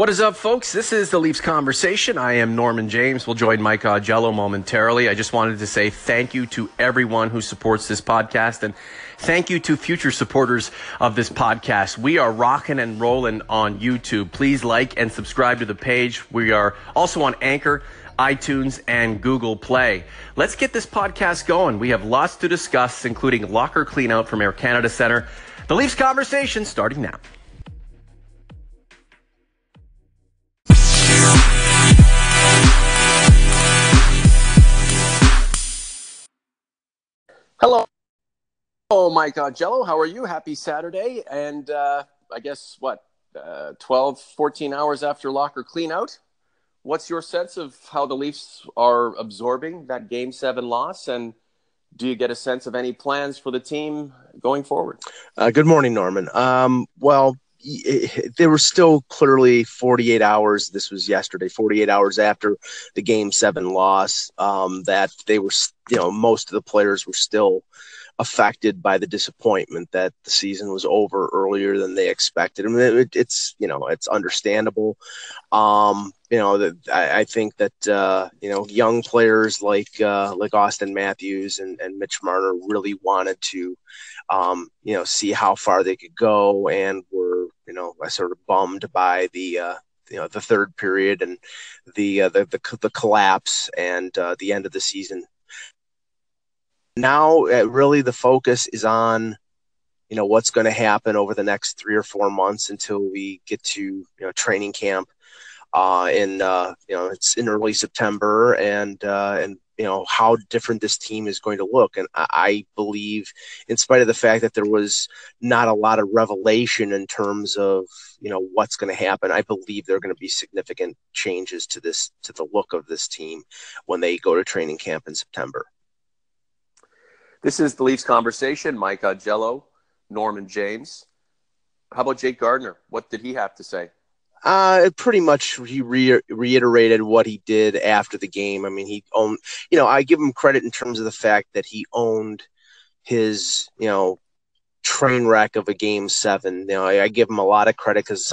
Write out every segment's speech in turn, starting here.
What is up, folks? This is the Leafs Conversation. I am Norman James. We'll join Mike Augello momentarily. I just wanted to say thank you to everyone who supports this podcast, and thank you to future supporters of this podcast. We are rocking and rolling on YouTube. Please like and subscribe to the page. We are also on Anchor, iTunes, and Google Play. Let's get this podcast going. We have lots to discuss, including locker cleanout from Air Canada Centre. The Leafs Conversation starting now. Hello, Mike Augello. How are you? Happy Saturday. And I guess, 14 hours after locker cleanout? What's your sense of how the Leafs are absorbing that Game 7 loss? And do you get a sense of any plans for the team going forward? Good morning, Norman. There were still clearly 48 hours. This was yesterday, 48 hours after the Game 7 loss, that they were, most of the players were still affected by the disappointment that the season was over earlier than they expected. I mean, it's understandable. I think that, young players like Austin Matthews and Mitch Marner really wanted to, see how far they could go, and were, sort of bummed by the third period and the collapse and the end of the season. Now, really, the focus is on, what's going to happen over the next 3 or 4 months until we get to, training camp. It's in early September, and how different this team is going to look. And I believe, in spite of the fact that there was not a lot of revelation in terms of, what's going to happen, I believe there are going to be significant changes to the look of this team when they go to training camp in September. This is the Leafs Conversation. Mike Augello, Norman James. How about Jake Gardiner? What did he have to say? Pretty much he reiterated what he did after the game. I mean, he owned, I give him credit in terms of the fact that he owned his, train wreck of a Game 7. I give him a lot of credit because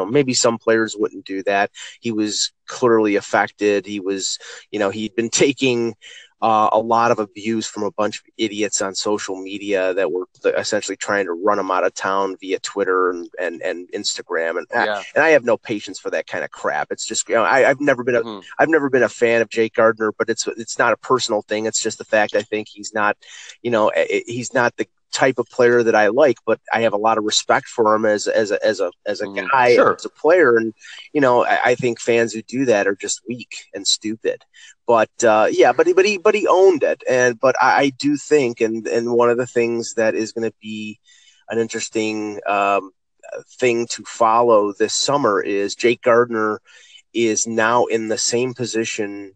maybe some players wouldn't do that. He was clearly affected. He was, he'd been taking a lot of abuse from a bunch of idiots on social media that were essentially trying to run him out of town via Twitter and Instagram. And I have no patience for that kind of crap. It's just, I've never been a fan of Jake Gardiner, but it's not a personal thing. It's just the fact I think he's not the type of player that I like, but I have a lot of respect for him as a guy, sure, as a player. And, I think fans who do that are just weak and stupid. But but he owned it. But I do think, and one of the things that is going to be an interesting thing to follow this summer is Jake Gardiner is now in the same position,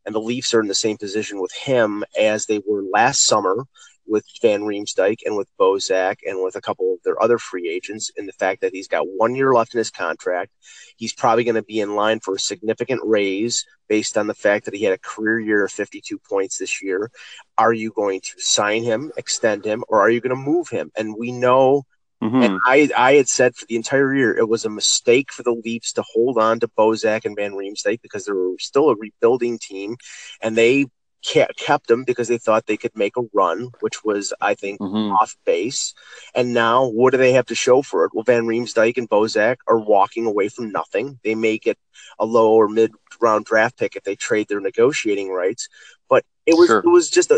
and the Leafs are in the same position with him as they were last summer with Van Riemsdyk and with Bozak and with a couple of their other free agents, in the fact that he's got 1 year left in his contract. He's probably going to be in line for a significant raise based on the fact that he had a career year of 52 points this year. Are you going to sign him, extend him, or are you going to move him? And we know, and I had said for the entire year, it was a mistake for the Leafs to hold on to Bozak and Van Riemsdyk because they were still a rebuilding team, and they kept them because they thought they could make a run, which was, I think, off base. And now what do they have to show for it? Well, Van Riemsdyk and Bozak are walking away from nothing. They may get a low or mid round draft pick if they trade their negotiating rights, but it was just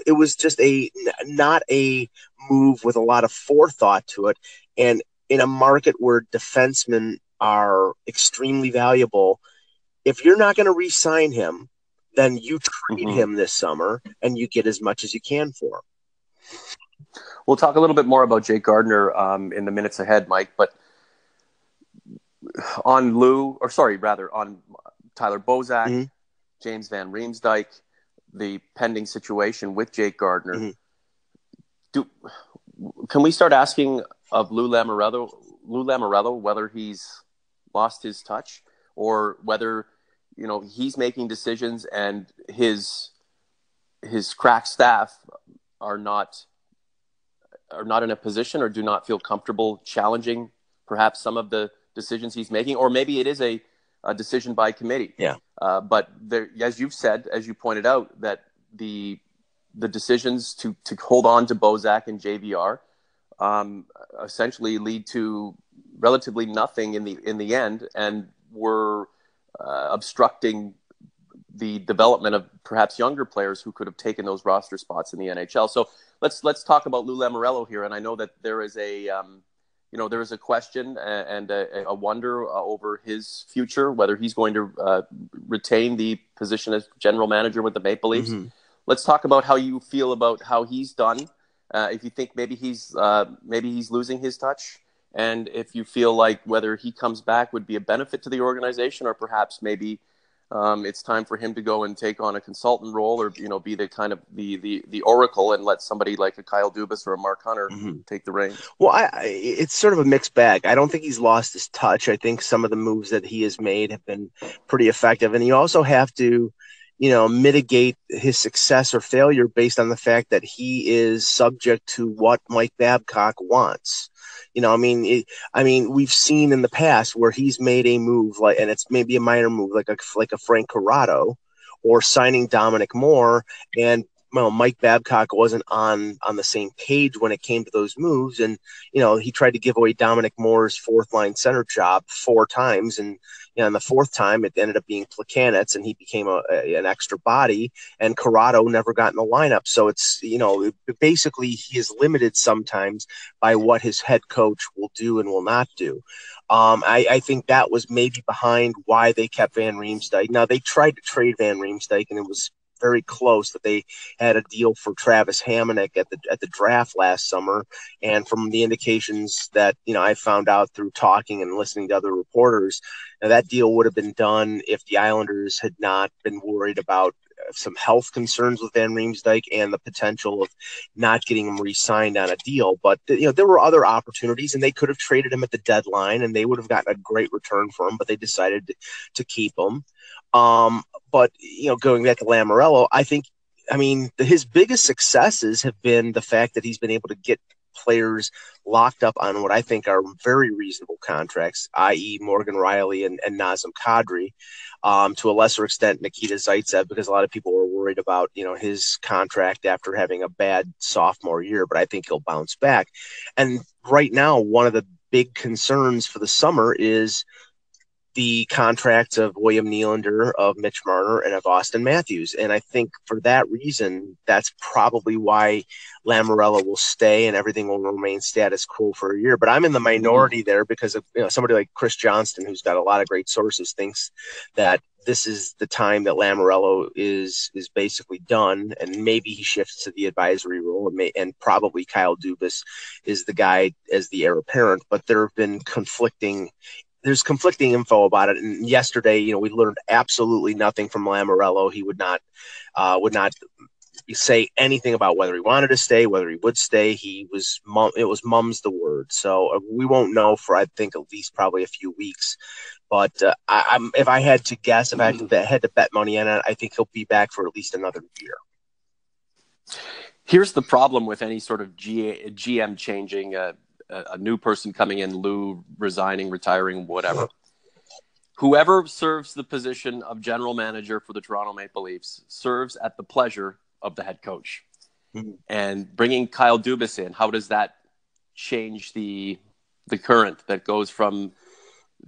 not a move with a lot of forethought to it. And in a market where defensemen are extremely valuable, if you're not going to re-sign him, then you trade him this summer and you get as much as you can for him. We'll talk a little bit more about Jake Gardiner in the minutes ahead, Mike, but on Tyler Bozak, James Van Riemsdyk, the pending situation with Jake Gardiner, can we start asking of Lou Lamoriello whether he's lost his touch, or whether he's making decisions and his crack staff are not in a position or do not feel comfortable challenging perhaps some of the decisions he's making? Or maybe it is a a decision by committee. Yeah. But there, as you've said, as you pointed out, that the decisions to hold on to Bozak and JVR essentially lead to relatively nothing in the end, and were obstructing the development of perhaps younger players who could have taken those roster spots in the NHL. So let's talk about Lou Lamoriello here. And I know that there is a question and a wonder over his future, whether he's going to retain the position as general manager with the Maple Leafs. Mm-hmm. Let's talk about how you feel about how he's done. If you think maybe he's losing his touch, and if you feel like whether he comes back would be a benefit to the organization, or perhaps maybe it's time for him to go and take on a consultant role, or be the kind of the oracle and let somebody like a Kyle Dubas or a Mark Hunter take the reins. Well, it's sort of a mixed bag. I don't think he's lost his touch. I think some of the moves that he has made have been pretty effective, and you also have to mitigate his success or failure based on the fact that he is subject to what Mike Babcock wants. We've seen in the past where he's made a move and it's maybe a minor move, like a Frank Corrado, or signing Dominic Moore, and Mike Babcock wasn't on the same page when it came to those moves, and he tried to give away Dominic Moore's fourth line center job 4 times, and the 4th time it ended up being Plekanec, and he became an extra body, and Corrado never got in the lineup. So it's basically he is limited sometimes by what his head coach will do and will not do. I think that was maybe behind why they kept Van Riemsdyk. Now, they tried to trade Van Riemsdyk, and it was very close that they had a deal for Travis Hamonic at the draft last summer. And from the indications that, I found out through talking and listening to other reporters, that deal would have been done if the Islanders had not been worried about some health concerns with Van Riemsdyk and the potential of not getting him re-signed on a deal. But, there were other opportunities, and they could have traded him at the deadline, and they would have gotten a great return for him, but they decided to keep him. But going back to Lamoriello, his biggest successes have been the fact that he's been able to get players locked up on what I think are very reasonable contracts, i.e. Morgan Rielly and Nazem Kadri, to a lesser extent Nikita Zaitsev, because a lot of people were worried about his contract after having a bad sophomore year, but I think he'll bounce back. And right now, one of the big concerns for the summer is the contracts of William Nylander, of Mitch Marner, and of Austin Matthews. And I think for that reason, that's probably why Lamoriello will stay and everything will remain status quo for a year. But I'm in the minority there because of somebody like Chris Johnston, who's got a lot of great sources, thinks that this is the time that Lamoriello is basically done, and maybe he shifts to the advisory role, and probably Kyle Dubas is the guy as the heir apparent. But there have been conflicting info about it. And yesterday, we learned absolutely nothing from Lamoriello. He would not say anything about whether he wanted to stay, whether he would stay. It was mum's the word. So we won't know for, I think, at least probably a few weeks. But if I had to guess, if I had to bet money on it, I think he'll be back for at least another year. Here's the problem with any sort of GM changing, a new person coming in, Lou resigning, retiring, whatever. Whoever serves the position of general manager for the Toronto Maple Leafs serves at the pleasure of the head coach. Mm-hmm. And bringing Kyle Dubas in, how does that change the current that goes from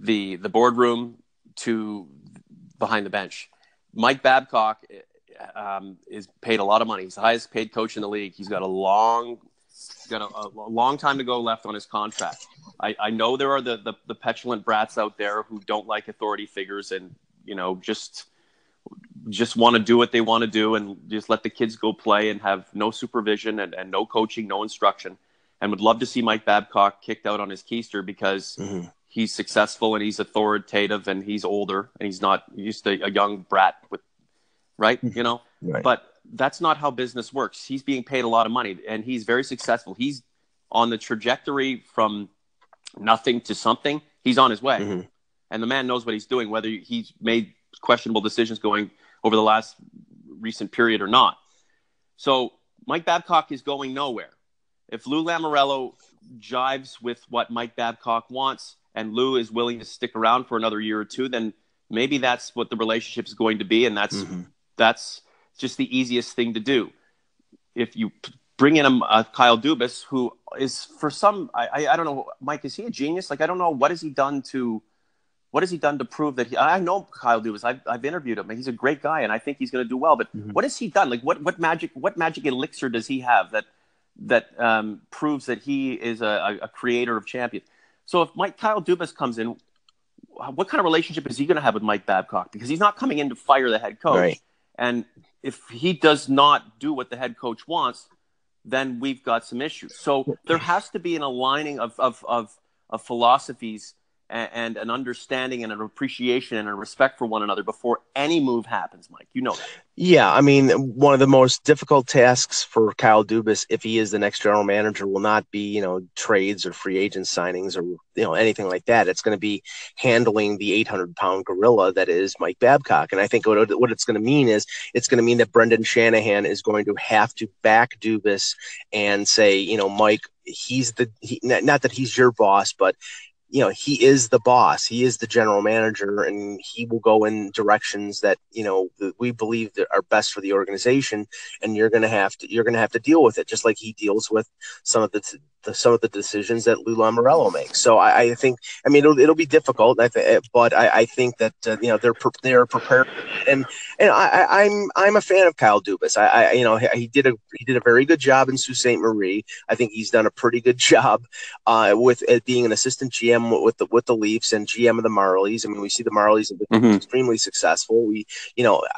the boardroom to behind the bench? Mike Babcock is paid a lot of money. He's the highest paid coach in the league. He's got a long time to go left on his contract. I know there are the petulant brats out there who don't like authority figures and, just want to do what they want to do and just let the kids go play and have no supervision and no coaching, no instruction, and would love to see Mike Babcock kicked out on his keister because he's successful and he's authoritative and he's older and he's not just a young brat with, right? Right. But that's not how business works. He's being paid a lot of money and he's very successful. He's on the trajectory from nothing to something. He's on his way. Mm-hmm. And the man knows what he's doing, whether he's made questionable decisions going over the last recent period or not. So Mike Babcock is going nowhere. If Lou Lamoriello jives with what Mike Babcock wants and Lou is willing to stick around for another year or two, then maybe that's what the relationship is going to be, and that's just the easiest thing to do. If you bring in a Kyle Dubas, who is for some, I don't know, Mike, is he a genius? Like, I don't know, what has he done to prove that I know Kyle Dubas. I've interviewed him, and he's a great guy, and I think he's going to do well. But what has he done? Like, what magic elixir does he have that proves that he is a creator of champions? So if Kyle Dubas comes in, what kind of relationship is he going to have with Mike Babcock? Because he's not coming in to fire the head coach. Right. And if he does not do what the head coach wants, then we've got some issues. So there has to be an aligning of philosophies and an understanding and an appreciation and a respect for one another before any move happens, Mike. You know that. Yeah, I mean, one of the most difficult tasks for Kyle Dubas, if he is the next general manager, will not be, trades or free agent signings or, anything like that. It's going to be handling the 800-pound gorilla that is Mike Babcock. And I think what it's going to mean is it's going to mean that Brendan Shanahan is going to have to back Dubas and say, Mike, not that he's your boss, but he is the boss. He is the general manager, and he will go in directions that we believe that are best for the organization. And you're going to have to deal with it, just like he deals with some of the decisions that Lou Lamoriello makes. So I think, it'll be difficult, but I think that they're prepared. And I'm a fan of Kyle Dubas. He did a very good job in Sault Ste. Marie. I think he's done a pretty good job with being an assistant GM with the Leafs and GM of the Marlies. We see the Marlies have been extremely successful.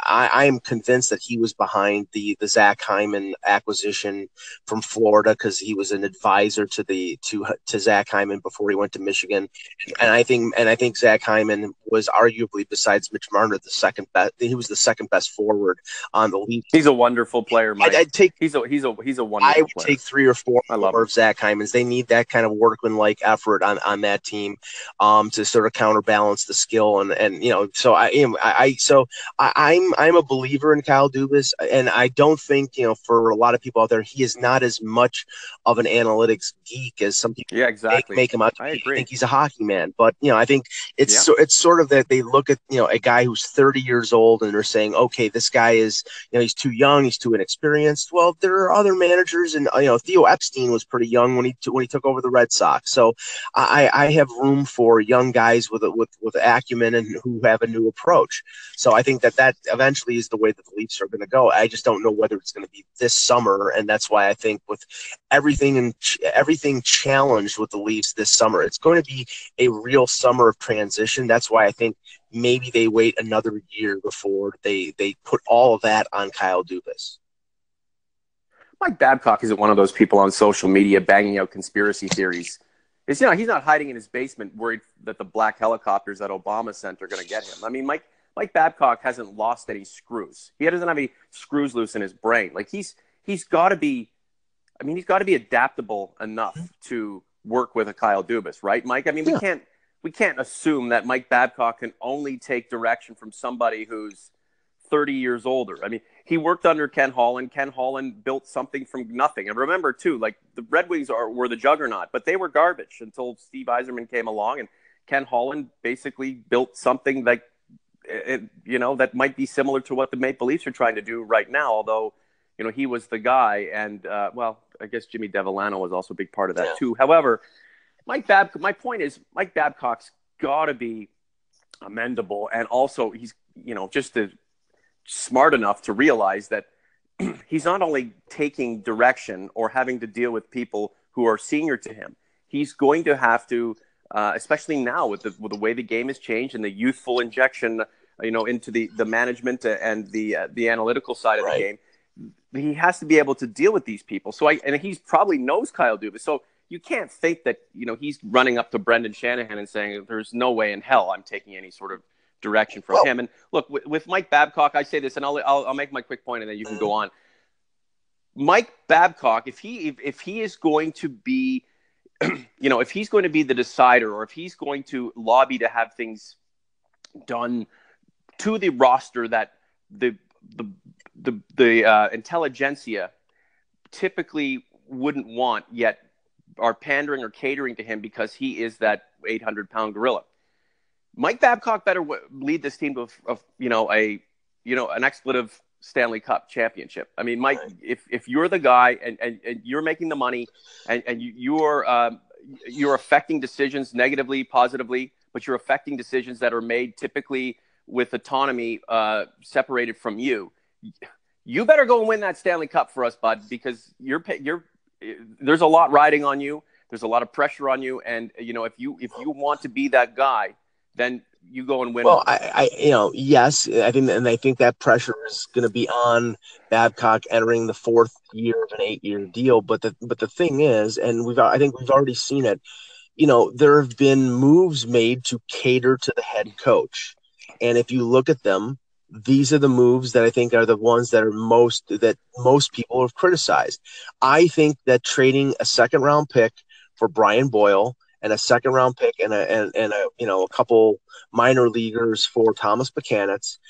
I am convinced that he was behind the Zach Hyman acquisition from Florida because he was an advisor to Zach Hyman before he went to Michigan. And I think Zach Hyman was arguably, besides Mitch Marner, the second best. He was the second best forward on the Leafs. He's a wonderful player, Mike. He's a wonderful player. I would take 3 or 4 more of Zach Hyman's. They need that kind of workman-like effort on that team to sort of counterbalance the skill and so I'm a believer in Kyle Dubas, and I don't think for a lot of people out there he is not as much of an analytics geek as some people make him out to be. I think he's a hockey man, but I think it's sort of that they look at a guy who's 30 years old and they're saying, okay, this guy is he's too young, he's too inexperienced. Well, there are other managers, and Theo Epstein was pretty young when he took over the Red Sox. So I have room for young guys with acumen and who have a new approach. So I think that eventually is the way that the Leafs are going to go. I just don't know whether it's going to be this summer, and that's why I think with everything challenged with the Leafs this summer, it's going to be a real summer of transition. That's why I think maybe they wait another year before they put all of that on Kyle Dubas. Mike Babcock isn't one of those people on social media banging out conspiracy theories. He's not hiding in his basement worried that the black helicopters that Obama sent are going to get him. Mike Babcock hasn't lost any screws. He doesn't have any screws loose in his brain. Like he's got to be adaptable enough to work with a Kyle Dubas, right, Mike? We can't assume that Mike Babcock can only take direction from somebody who's 30 years older. He worked under Ken Holland. Ken Holland built something from nothing. And remember, too, like the Red Wings were the juggernaut, but they were garbage until Steve Yzerman came along, and Ken Holland basically built something that might be similar to what the Maple Leafs are trying to do right now, although, he was the guy. And, I guess Jimmy Devellano was also a big part of that, too. However, my point is Mike Babcock's got to be amendable, and also he's, just smart enough to realize that he's not only taking direction or having to deal with people who are senior to him. He's going to have to, especially now with the way the game has changed and the youthful injection, into the management and the analytical side of the game. He has to be able to deal with these people. And he probably knows Kyle Dubas. So you can't think that, he's running up to Brendan Shanahan and saying, there's no way in hell I'm taking any sort of direction from him. And look, with Mike Babcock, I say this, and I'll make my quick point, and then you can go on. Mike Babcock, if he is going to be, if he's going to be the decider, or if he's going to lobby to have things done to the roster that the intelligentsia typically wouldn't want, yet are pandering or catering to him because he is that 800-pound gorilla. Mike Babcock better lead this team to an expletive Stanley Cup championship. I mean, Mike, if you're the guy and you're making the money and you're affecting decisions negatively, positively, but you're affecting decisions that are made typically with autonomy separated from you. You better go and win that Stanley Cup for us, bud, because there's a lot riding on you. There's a lot of pressure on you, and if you want to be that guy, then you go and win. Well, yes, I think that pressure is going to be on Babcock entering the fourth year of an 8-year deal. But the thing is, and I think we've already seen it. There have been moves made to cater to the head coach, and if you look at them, these are the moves that I think are the ones that most people have criticized. I think that trading a second round pick for Brian Boyle and a second round pick and a couple minor leaguers for Thomas Buchanan's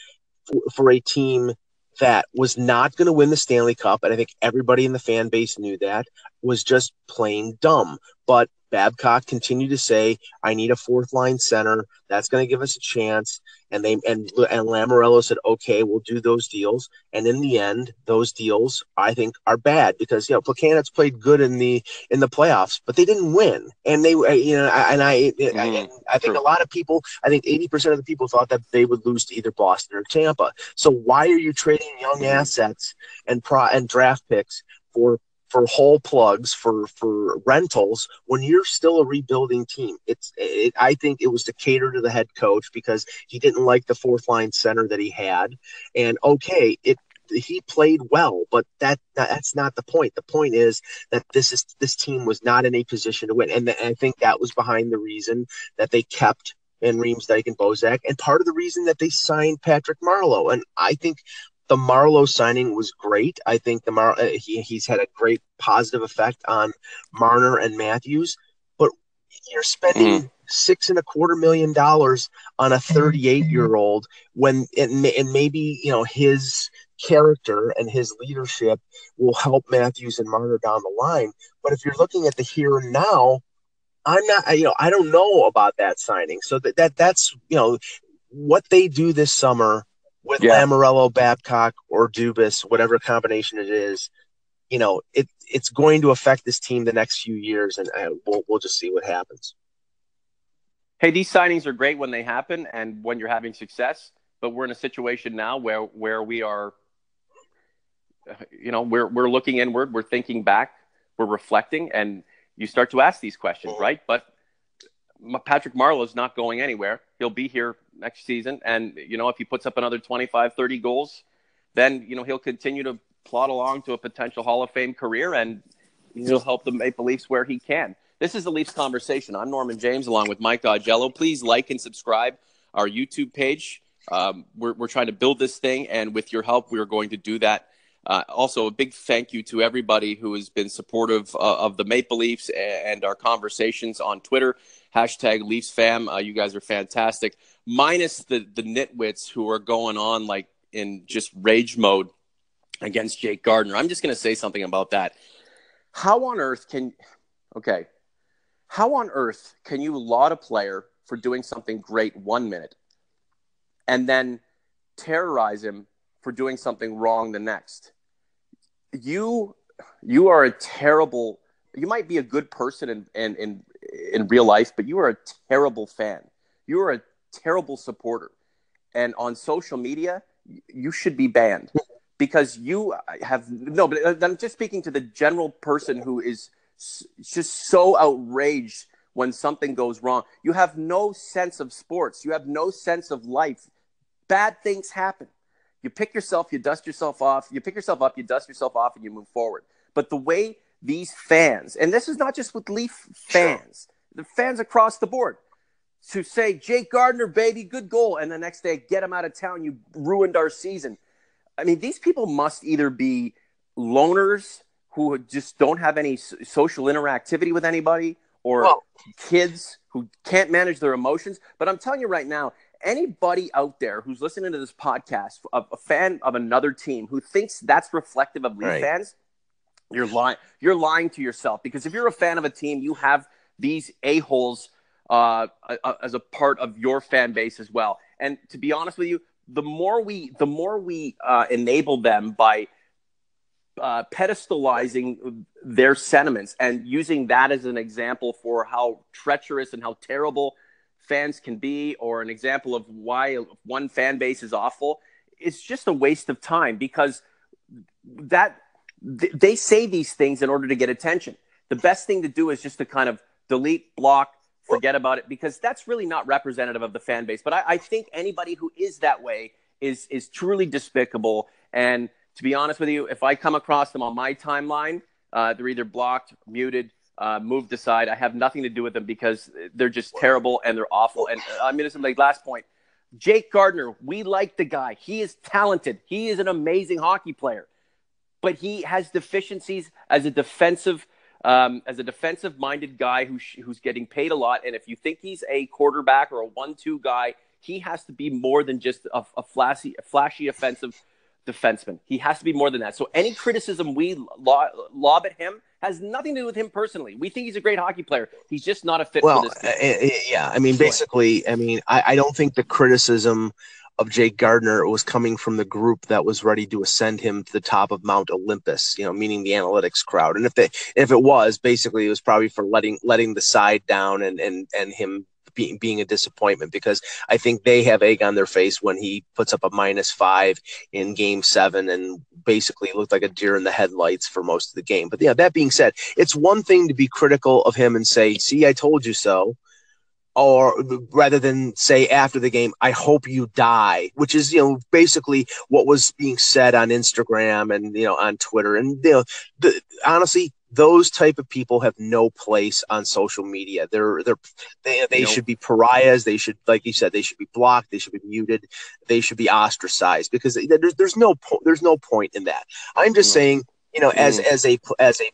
for a team that was not going to win the Stanley Cup, and I think everybody in the fan base knew that, was just plain dumb. But Babcock continued to say, I need a fourth line center. That's going to give us a chance. And Lamoriello said, okay, we'll do those deals. And in the end, those deals I think are bad because, Buchanan's played good in the playoffs, but they didn't win. And I think a lot of people, I think 80% of the people thought that they would lose to either Boston or Tampa. So why are you trading young assets and draft picks for whole plugs for rentals when you're still a rebuilding team? I think it was to cater to the head coach because he didn't like the fourth line center that he had. And he played well, but that's not the point. The point is that this team was not in a position to win. And I think that was behind the reason that they kept in Riemsdyk and Bozak, and part of the reason that they signed Patrick Marleau. And I think the Marleau signing was great. I think he's had a great positive effect on Marner and Matthews. But you're spending $6.25 million on a 38-year-old when maybe his character and his leadership will help Matthews and Marner down the line. But if you're looking at the here and now, I'm not. I don't know about that signing. So that's what they do this summer with Lamoriello, Babcock, or Dubas, whatever combination it is, it's going to affect this team the next few years, and we'll just see what happens. Hey, these signings are great when they happen and when you're having success, but we're in a situation now where we are, we're looking inward, we're thinking back, we're reflecting, and you start to ask these questions, right? But Patrick Marleau is not going anywhere. He'll be here next season. And, if he puts up another 25, 30 goals, then, he'll continue to plod along to a potential Hall of Fame career, and he'll help the Maple Leafs where he can. This is the Leafs Conversation. I'm Norman James, along with Mike Augello. Please like and subscribe our YouTube page. We're trying to build this thing, and with your help, we are going to do that. Also, a big thank you to everybody who has been supportive of the Maple Leafs and our conversations on Twitter. #LeafsFam. You guys are fantastic. Minus the nitwits who are going on like in just rage mode against Jake Gardiner. I'm just going to say something about that. How on earth can you laud a player for doing something great 1 minute and then terrorize him for doing something wrong the next? You are a terrible. You might be a good person in real life, but you are a terrible fan. You are a terrible supporter, and on social media, you should be banned because you have no. But I'm just speaking to the general person who is just so outraged when something goes wrong. You have no sense of sports. You have no sense of life. Bad things happen. You pick yourself, you dust yourself off. You pick yourself up, you dust yourself off, and you move forward. But the way these fans, and this is not just with Leaf fans, the fans across the board, to say, Jake Gardiner, baby, good goal, and the next day, get him out of town, you ruined our season. I mean, these people must either be loners who just don't have any social interactivity with anybody, or kids who can't manage their emotions. But I'm telling you right now, anybody out there who's listening to this podcast, a fan of another team who thinks that's reflective of Leaf fans, you're lying. You're lying to yourself, because if you're a fan of a team, you have these a-holes as a part of your fan base as well. And to be honest with you, the more we enable them by pedestalizing their sentiments and using that as an example for how treacherous and how terrible fans can be, or an example of why one fan base is awful, it's just a waste of time, because they say these things in order to get attention. The best thing to do is just to kind of delete, block, forget about it, because that's really not representative of the fan base. But I think anybody who is that way is truly despicable. And to be honest with you, if I come across them on my timeline, they're either blocked, muted, moved aside. I have nothing to do with them because they're just terrible and they're awful. And I'm going to say, like, last point, Jake Gardiner, we like the guy. He is talented. He is an amazing hockey player, but he has deficiencies as a defensive-minded guy who's getting paid a lot. And if you think he's a quarterback or a 1-2 guy, he has to be more than just a flashy offensive defenseman. He has to be more than that. So any criticism we lob at him has nothing to do with him personally. We think he's a great hockey player. He's just not a fit for this team. Yeah. I mean, basically, I don't think the criticism of Jake Gardiner was coming from the group that was ready to ascend him to the top of Mount Olympus, meaning the analytics crowd. And if it was, basically, it was probably for letting the side down and him being a disappointment, because I think they have egg on their face when he puts up a -5 in Game 7 and basically looked like a deer in the headlights for most of the game. But yeah, that being said, it's one thing to be critical of him and say, "See, I told you so," or rather than say after the game, "I hope you die," which is, basically what was being said on Instagram and, on Twitter. And, honestly, those type of people have no place on social media. They should be pariahs. They should, like you said, they should be blocked. They should be muted. They should be ostracized, because there's no point in that. I'm just saying, as a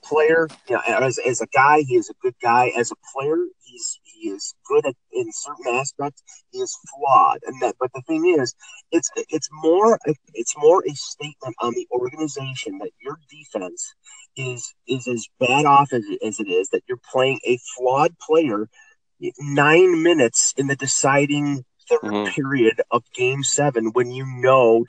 player, as a guy, he is a good guy. As a player, he is good in certain aspects. He is flawed, but the thing is, it's more a statement on the organization that your defense is as bad off as it is, that you're playing a flawed player 9 minutes in the deciding third period of Game 7 when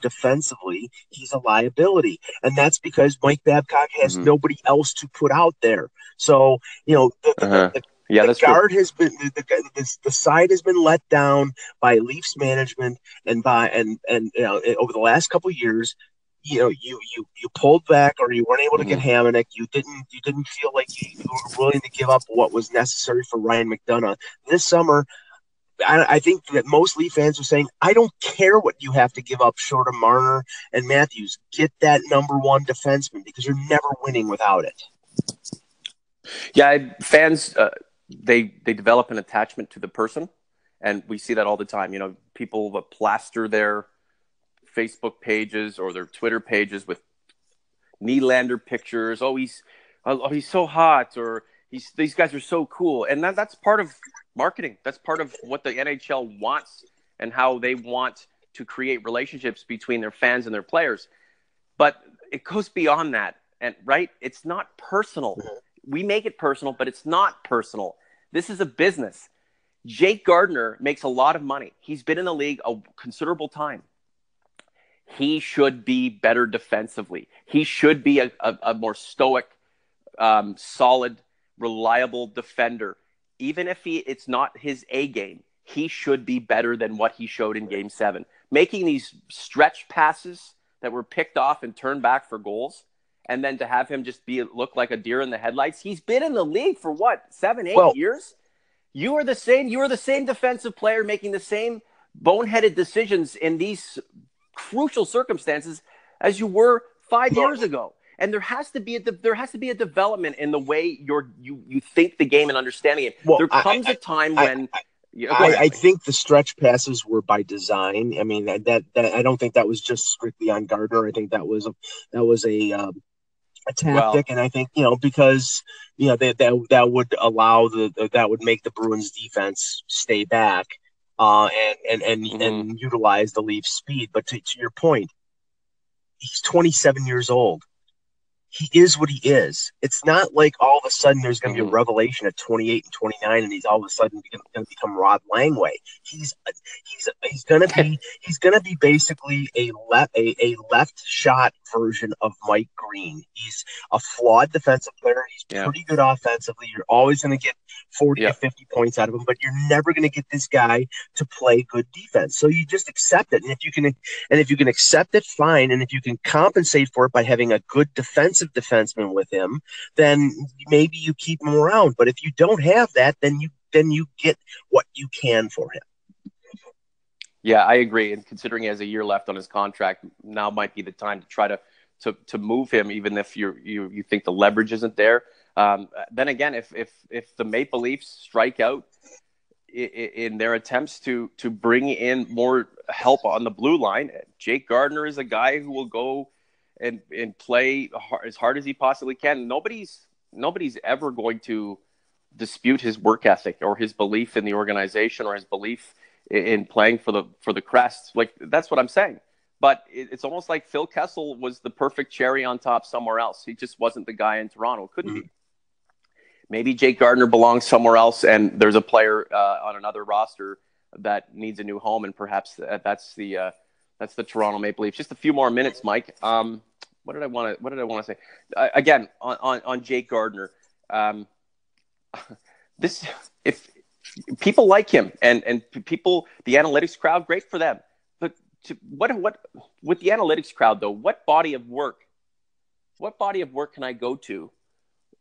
defensively he's a liability. And that's because Mike Babcock has nobody else to put out there. So, the guard has been the side has been let down by Leafs management and over the last couple of years. You pulled back, or you weren't able to get Hamonic. You didn't feel like you were willing to give up what was necessary for Ryan McDonough this summer. I think that most Leaf fans are saying, "I don't care what you have to give up short of Marner and Matthews. Get that number one defenseman, because you're never winning without it." Yeah, fans they develop an attachment to the person, and we see that all the time. People plaster their Facebook pages or their Twitter pages with Nylander pictures. Oh, he's so hot, or these guys are so cool, and that's part of marketing. That's part of what the NHL wants and how they want to create relationships between their fans and their players. But it goes beyond that, and right, it's not personal. We make it personal, but it's not personal. This is a business. Jake Gardiner makes a lot of money. He's been in the league a considerable time. He should be better defensively. He should be a more stoic, solid, reliable defender. Even if it's not his A game, he should be better than what he showed in Game 7. Making these stretch passes that were picked off and turned back for goals, and then to have him just look like a deer in the headlights. He's been in the league for what, 7, 8 years? You are the same defensive player making the same boneheaded decisions in these crucial circumstances as you were 5 years ago. And there has to be a development in the way you think the game and understanding it. Well, there comes a time when I think the stretch passes were by design. I mean, that I don't think that was just strictly on Gardner. I think that was a tactic, and I think because that would allow that would make the Bruins defense stay back and utilize the Leafs speed. But to your point, he's 27 years old. he is what he is. It's not like all of a sudden there's going to be a Mm-hmm. revelation at 28 and 29, and he's all of a sudden going to become Rod Langway. He's going to be basically a left shot version of Mike Green. He's a flawed defensive player. He's Yeah. pretty good offensively. You're always going to get 40 Yeah. to 50 points out of him, but you're never going to get this guy to play good defense. So you just accept it, and if you can accept it, fine. And if you can compensate for it by having a good defensive defenseman with him, then maybe you keep him around. But if you don't have that, then you get what you can for him. Yeah, I agree. And considering he has a year left on his contract, now might be the time to try to move him, even if you think the leverage isn't there. Then again, if the Maple Leafs strike out in their attempts to bring in more help on the blue line, Jake Gardiner is a guy who will go and play as hard as he possibly can. Nobody's ever going to dispute his work ethic or his belief in the organization or his belief in playing for the crest. Like, that's what I'm saying. But it's almost like Phil Kessel was the perfect cherry on top somewhere else. He just wasn't the guy in Toronto. Couldn't be. Maybe Jake Gardiner belongs somewhere else, and there's a player on another roster that needs a new home, and perhaps that's the Toronto Maple Leafs. Just a few more minutes, Mike. What did I want to say? Again, on Jake Gardiner, if people like him and people, the analytics crowd, great for them. But what with the analytics crowd though? What body of work can I go to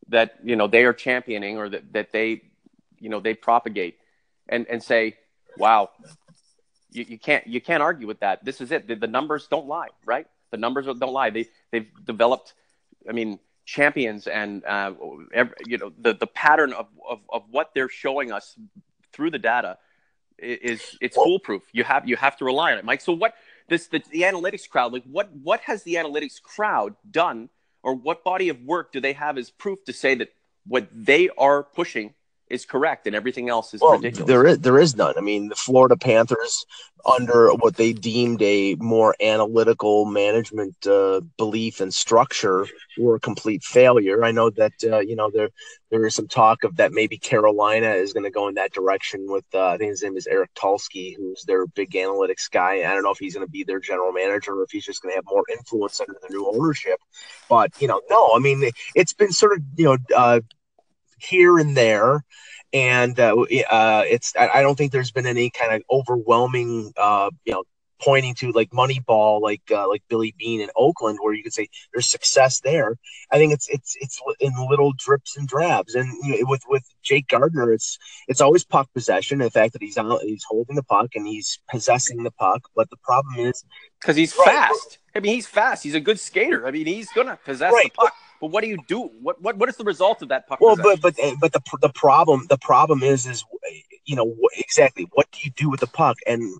that they are championing or that they they propagate and say, wow, you can't argue with that. This is it. The numbers don't lie, right? The numbers don't lie. They've developed, champions, and the pattern of what they're showing us through the data it's foolproof. You have to rely on it, Mike. So what the analytics crowd, like what has the analytics crowd done, or what body of work do they have as proof to say that what they are pushing is correct and everything else is ridiculous? There is none. I mean, the Florida Panthers, under what they deemed a more analytical management belief and structure, were a complete failure. I know that there is some talk of that maybe Carolina is going to go in that direction with I think his name is Eric Tulsky, who's their big analytics guy. I don't know if he's going to be their general manager or if he's just going to have more influence under the new ownership. But no, I mean, it's been sort of here and there, and I don't think there's been any kind of overwhelming pointing to like Moneyball, like Billy Bean in Oakland, where you could say there's success there. I think it's in little drips and drabs, and with Jake Gardiner, it's always puck possession. The fact that he's holding the puck and he's possessing the puck, but the problem is because he's fast. I mean, he's fast. He's a good skater. I mean, he's gonna possess the puck. But what do you do? What is the result of that puck possession? But the problem is exactly what do you do with the puck? And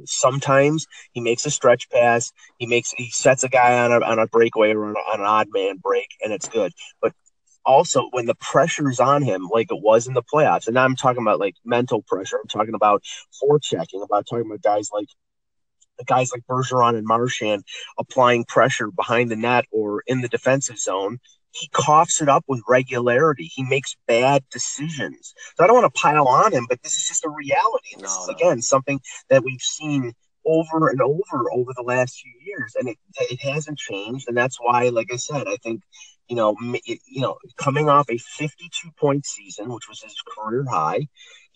sometimes he makes a stretch pass, he sets a guy on a breakaway or on an odd man break, and it's good. But also when the pressure's on him, like it was in the playoffs, and now I'm talking about like mental pressure. I'm talking about forechecking. I'm talking about guys like Bergeron and Marchand applying pressure behind the net or in the defensive zone. He coughs it up with regularity. He makes bad decisions. So I don't want to pile on him, but this is just a reality. And this is, again, something that we've seen over and over the last few years, and it hasn't changed. And that's why, like I said, I think, coming off a 52-point season, which was his career high,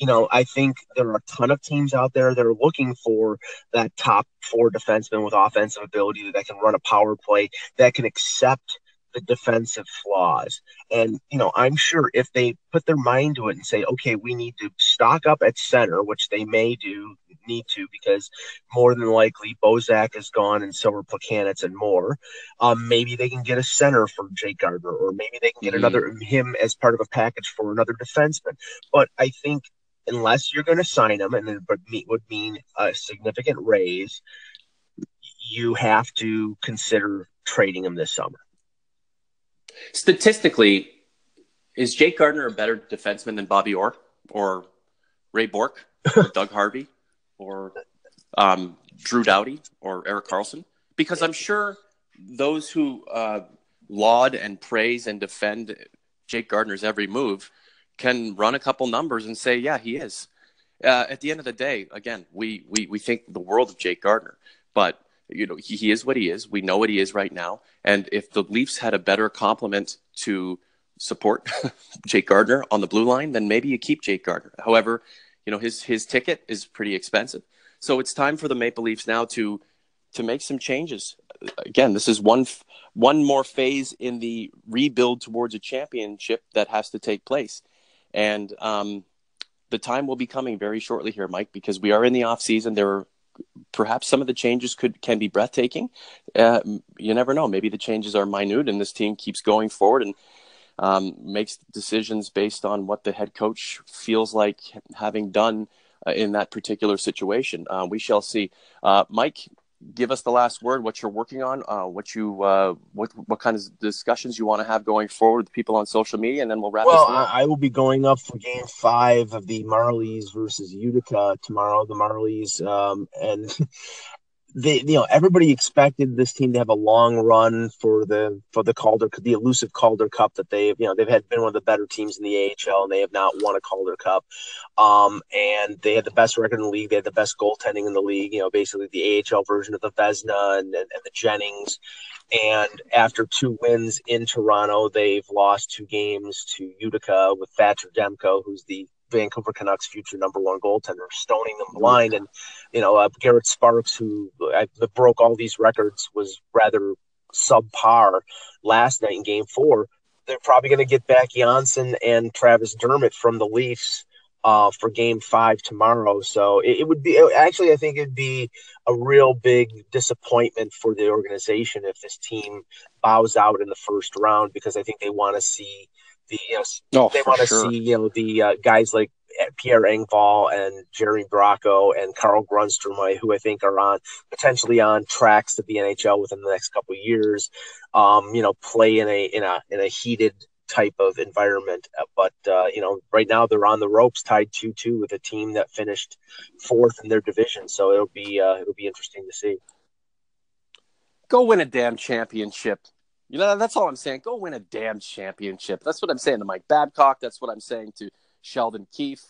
I think there are a ton of teams out there that are looking for that top four defenseman with offensive ability that can run a power play, that can accept the defensive flaws. And, I'm sure if they put their mind to it and say, okay, we need to stock up at center, which they need to, because more than likely Bozak is gone and so are Plekanec and more. Maybe they can get a center for Jake Gardiner, or maybe they can get him as part of a package for another defenseman. But I think unless you're going to sign him, and it would mean a significant raise, you have to consider trading him this summer. Statistically, is Jake Gardiner a better defenseman than Bobby Orr or Ray Bourque or Doug Harvey or Drew Doughty or Erik Karlsson? Because I'm sure those who laud and praise and defend Jake Gardner's every move can run a couple numbers and say, yeah, he is. At the end of the day, again, we think the world of Jake Gardner, but he is what he is. We know what he is right now. And if the Leafs had a better complement to support Jake Gardner on the blue line, then maybe you keep Jake Gardner. However, his ticket is pretty expensive. So it's time for the Maple Leafs now to make some changes. Again, this is one more phase in the rebuild towards a championship that has to take place. And the time will be coming very shortly here, Mike, because we are in the off season. There are perhaps some of the changes can be breathtaking. You never know. Maybe the changes are minute and this team keeps going forward and makes decisions based on what the head coach feels like having done in that particular situation. We shall see. Mike, give us the last word, what you're working on, what kind of discussions you want to have going forward with people on social media, and then we'll wrap this thing up. I will be going up for Game 5 of the Marlies versus Utica tomorrow. The Marlies, and everybody expected this team to have a long run for the Calder, the elusive Calder Cup that they've been one of the better teams in the AHL, and they have not won a Calder Cup. And they had the best record in the league. They had the best goaltending in the league. Basically the AHL version of the Vezina and the Jennings. And after 2 wins in Toronto, they've lost 2 games to Utica with Thatcher Demko, who's the Vancouver Canucks' future number 1 goaltender, stoning them blind. And, Garrett Sparks, who broke all these records, was rather subpar last night in Game 4. They're probably going to get back Janssen and Travis Dermott from the Leafs for Game 5 tomorrow. So it would be actually, I think it'd be a real big disappointment for the organization if this team bows out in the first round, because I think they want to see the guys like Pierre Engvall and Jeremy Bracco and Carl Grunstrom, who I think are potentially on tracks to the NHL within the next couple of years, play in a heated type of environment. But right now they're on the ropes, tied 2-2 with a team that finished 4th in their division. So it'll be interesting to see. Go win a damn championship. That's all I'm saying. Go win a damn championship. That's what I'm saying to Mike Babcock. That's what I'm saying to Sheldon Keefe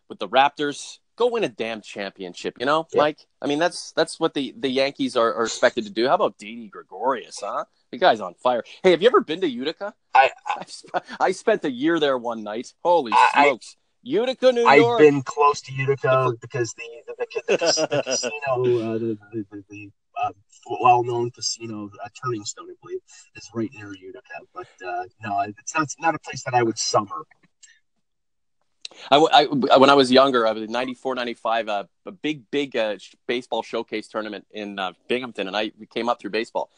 with the Raptors. Go win a damn championship, yeah. Mike? I mean, that's what the Yankees are expected to do. How about Didi Gregorius, huh? The guy's on fire. Hey, have you ever been to Utica? I spent a year there one night. Holy smokes. Utica, New York. I've been close to Utica because the casino, the well-known casino, Turning Stone, I believe, is right near Utica. But no, it's not a place that I would summer. When I was younger, I was in 94, 95, a big baseball showcase tournament in Binghamton, and we came up through baseball.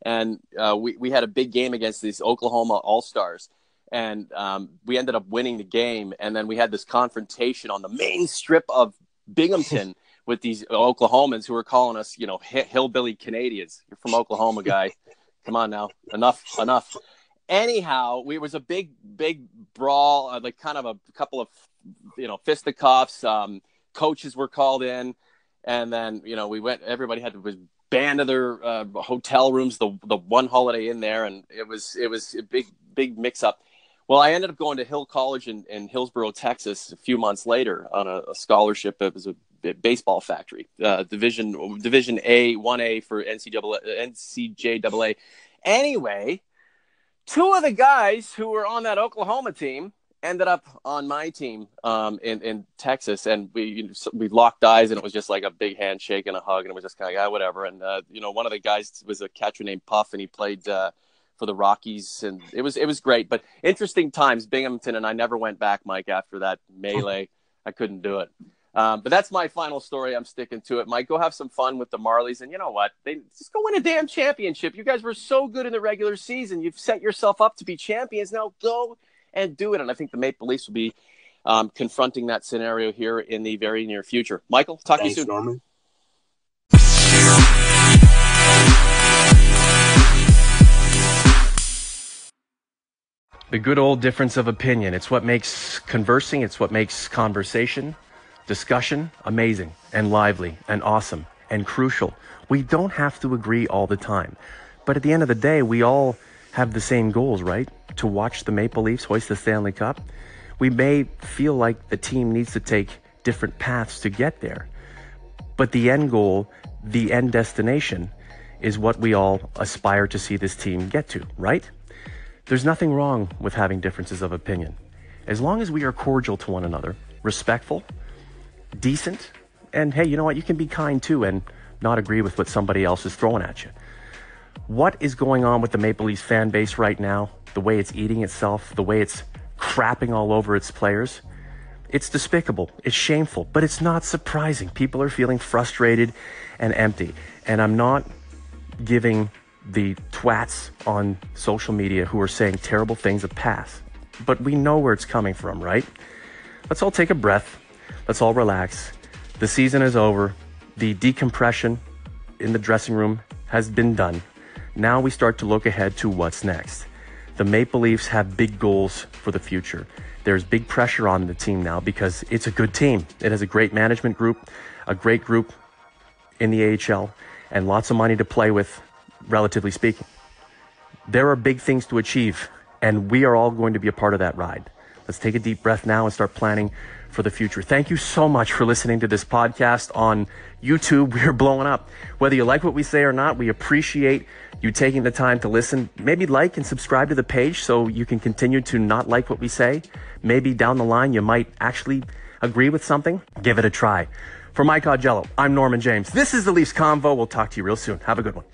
And we had a big game against these Oklahoma All-Stars. And we ended up winning the game. And then we had this confrontation on the main strip of Binghamton with these Oklahomans who were calling us, hillbilly Canadians. You're from Oklahoma, guy. Come on now. Enough. Anyhow, we was a big brawl, like kind of a couple of, fisticuffs. Coaches were called in, and then, we went, everybody was banned to their hotel rooms, the one Holiday Inn there. And it was a big mix up. Well, I ended up going to Hill College in Hillsborough, Texas, a few months later on a scholarship. It was a baseball factory, Division A, 1A for NCJAA. Anyway, 2 of the guys who were on that Oklahoma team ended up on my team in Texas, and we locked eyes, and it was just like a big handshake and a hug, and it was just kind of whatever. And one of the guys was a catcher named Puff, and he played for the Rockies, and it was great. But interesting times, Binghamton, and I never went back, Mike, after that melee. I couldn't do it. But that's my final story. I'm sticking to it. Mike, go have some fun with the Marlies, and you know what? They just go win a damn championship. You guys were so good in the regular season. You've set yourself up to be champions. Now go and do it. And I think the Maple Leafs will be confronting that scenario here in the very near future. Michael, talk to you soon. Norman. The good old difference of opinion. It's what makes conversing, it's what makes conversation, discussion amazing and lively and awesome and crucial. We don't have to agree all the time. But at the end of the day, we all have the same goals, right? To watch the Maple Leafs hoist the Stanley Cup. We may feel like the team needs to take different paths to get there. But the end goal, the end destination, is what we all aspire to see this team get to, right? There's nothing wrong with having differences of opinion. As long as we are cordial to one another, respectful, decent, and hey, you know what? You can be kind too and not agree with what somebody else is throwing at you. What is going on with the Maple Leafs fan base right now, the way it's eating itself, the way it's crapping all over its players, it's despicable, it's shameful, but it's not surprising. People are feeling frustrated and empty. And I'm not giving the twats on social media who are saying terrible things a pass. But we know where it's coming from, right? Let's all take a breath. Let's all relax. The season is over. The decompression in the dressing room has been done. Now we start to look ahead to what's next. The Maple Leafs have big goals for the future. There's big pressure on the team now because it's a good team. It has a great management group, a great group in the AHL, and lots of money to play with, relatively speaking. There are big things to achieve, and we are all going to be a part of that ride. Let's take a deep breath now and start planning for the future. Thank you so much for listening to this podcast on YouTube. We're blowing up. Whether you like what we say or not, we appreciate you taking the time to listen. Maybe like and subscribe to the page so you can continue to not like what we say. Maybe down the line you might actually agree with something. Give it a try. For Mike Augello, I'm Norman James. This is the Leafs Convo. We'll talk to you real soon. Have a good one.